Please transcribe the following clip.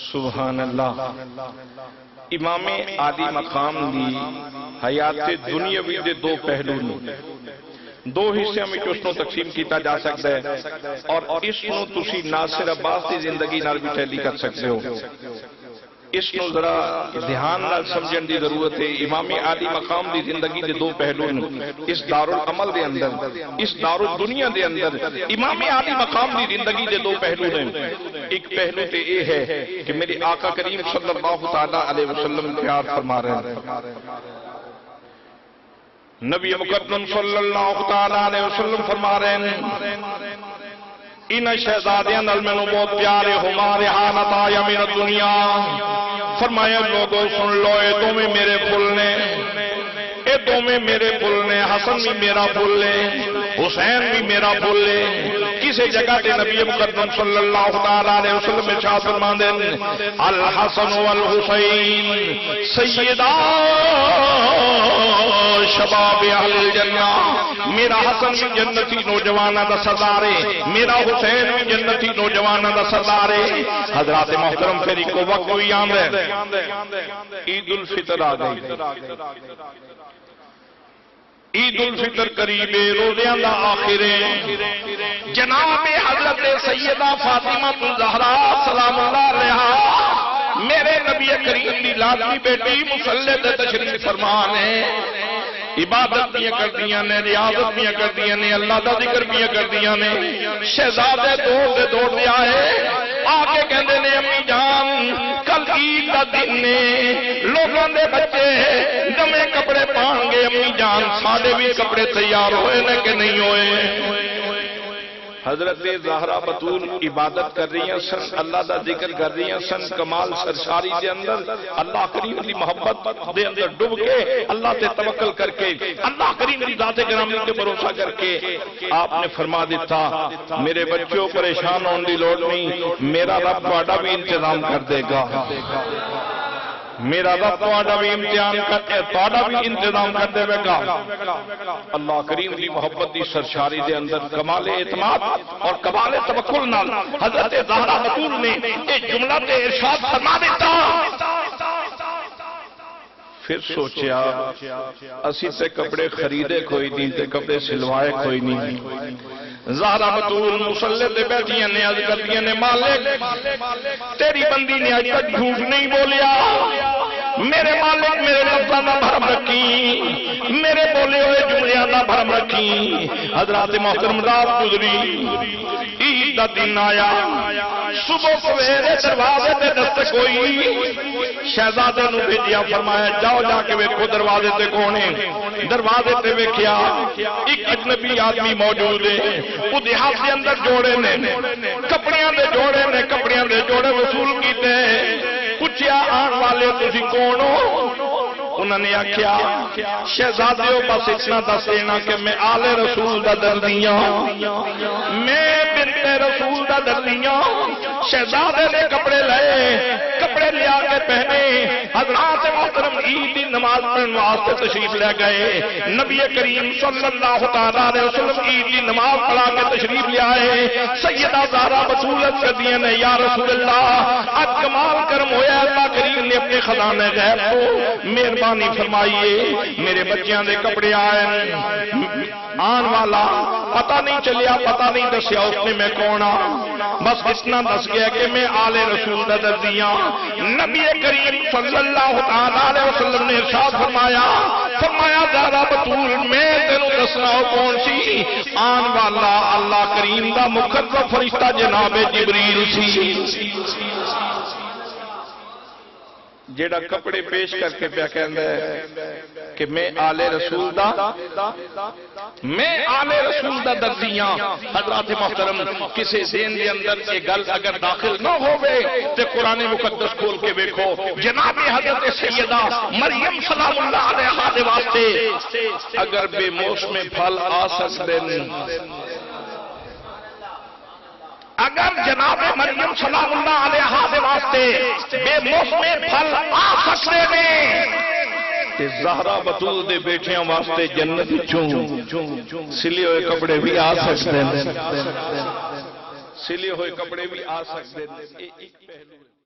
سبحان اللہ۔ امام عالی مقام دی حیات دنیاوی دے دو پہلو نے، دو حصے میں اس کو تقسیم کیتا جا سکتا ہے، اور اس کو تسی ناصر عباس کی زندگی نال بھی ٹیلی کر سکتے ہو۔ اس کو ذرا دھیان نال سمجھن دی ضرورت ہے۔ امام عالی مقام دی زندگی دے دو پہلو نے، اس دار العمل دے اندر، اس دار الدنیا دے اندر امام عالی مقام دی زندگی دے دو پہلو نے۔ ایک پہلو تے یہ ہے کہ میرے آقا کریم صلی اللہ تعالی علیہ وسلم پیار فرما رہے ہیں، نبی مقدم صلی اللہ تعالی علیہ وسلم فرما رہے ہیں ان شہزادیاں نال میں بہت پیارے ہمارے حالت آیا میرا دنیا۔ فرمایا لوگوں سن لو، اے دو میں میرے پھول نے، اے دو میں میرے پھول نے، حسن بھی میرا پھول نے، حسین بھی میرا پھول نے۔ کسی جگہ تے نبی مقدم صلی اللہ علیہ وسلم ارشاد فرماندے ہیں الحسن والحسین سیدہ شباب اہل الجنہ، میرا حسن بھی جنتی نوجوانہ دا سردار ہے، میرا حسین بھی جنتی نوجوانہ دا سردار ہے۔ حضرات محترم پھر کو وقت ہوئی آمد ہے، عید الفطر آ گئی، عید الفطر قریب روزیاں دا آخر ہے۔ جناب حضرت سیدہ فاطمہ الزہراء سلام اللہ علیہا میرے نبی کریم دی لازمی بیٹی مصلی تے تشریف فرمان ہے، عبادت بھی کر دیا نے، ریاضت بھی کر دیا نے، اللہ دا ذکر بھی کر دیا نے۔ شہزادے دوڑ دے آئے، آگے کہندے نے امی جان کل عید دا دن نے، لوگوں دے بچے نویں کپڑے پان گے، امی جان ساڈے بھی کپڑے تیار ہوئے نے کہ نہیں ہوئے؟ حضرت زہرا بطول عبادت کر رہی ہیں سن، اللہ دا ذکر کر رہی ہیں سن، کمال سرشاری دے اندر اللہ کریم دی محبت دے اندر ڈب کے، اللہ تے توکل کر کے، اللہ کریم دی ذات گرامی تے بھروسہ کر کے آپ نے فرما دیتا میرے بچوں پریشان ہون دی لوڑ نہیں، میرا رب تہاڈا بھی انتظام کر دے گا، میرا رب تہاڈا بھی امتحان کر کے تہاڈا بھی انتظام کر دے گا۔ اللہ کریم دی محبت دی سرشاری دے اندر کمال اعتماد اور کمال توکل نال حضرت زہرا بطول نے یہ جملہ تے ارشاد فرما دیتا۔ پھر سوچیا اسی تے کپڑے خریدے کوئی نہیں تے کپڑے سلوائے کوئی نہیں۔ زہرا بطول مصلی تے بیٹھیاں نے، عرض کرتیاں نے مالک تیری بندی نے آج تک جھوٹ نہیں بولیا، میرے مالک میرے لفظاں دا بھرم رکھی، میرے بولے ہوئے جملیاں دا بھرم رکھی۔ حضرات محترم رات گزری، عید دا دن آیا، صبح سویرے دروازے تے دستک ہوئی، شہزادے نو بھیجیا فرمایا جاؤ جا کے ویکھو دروازے تے کون ہے۔ دروازے تے ویکھیا ایک اجنبی آدمی موجود ہے، وہ دیہات کے اندر جوڑے نے، کپڑیاں دے جوڑے نے، کپڑیاں دے جوڑے وصول کیتے، پوچھیا آن والے تسی کون ہو؟ انہوں نے آکھیا شہزادے ہو بس اتنا دس دینا کہ میں آل رسول دا دردیاں، میں بنت رسول دا دردیاں۔ شہزادے نے کپڑے لائے، کپڑے لیا کے پہنے، حضرات محترم عید دی نماز پڑھنے واسطے تشریف لے گئے۔ نبی کریم صلی اللہ تعالی علیہ وسلم عید دی نماز پڑھا کے تشریف لے آئے۔ سیدہ زہرا بطول کر دیے نے یا رسول اللہ آج کمال کرم ہویا، اللہ کریم نے اپنے خزانے غیب کو مہربانی فرمائیے، میرے بچیاں دے کپڑے آئے، آن والا پتہ نہیں چلیا، پتہ نہیں دسیا اس نے میں کون ہاں، بس اتنا دس گیا کہ میں آل رسول دا دردیاں۔ نبی کریم صلی اللہ علیہ وسلم نے ارشاد فرمایا زہرا بطول میں تینوں دسنا ہو کون سی؟ آن والا اللہ کریم دا مقرب فرشتہ جناب جبریل سی، جیڑا کپڑے پیش کر کے پیا کہندا ہے کہ میں آل رسول دا، میں آل رسول دا دردیاں۔ حضرات محترم کسی ذہن دے اندر یہ گل اگر داخل نہ ہوئے تو قرآن مقدس کھول کے دیکھو، جناب حضرت سیدہ مریم سلام اللہ علیہا دے واسطے اگر بے موسم پھل آ سکتے ہیں، اگر جناب مریم سلام اللہ علیہا دے واسطے بے موسم پھل آ سکتے ہیں، زہرا بطول دے بیٹھیاں واسطے جنت چوں سلے ہوئے کپڑے بھی آ سکتے ہیں، سلے ہوئے کپڑے بھی آ سکتے ہیں۔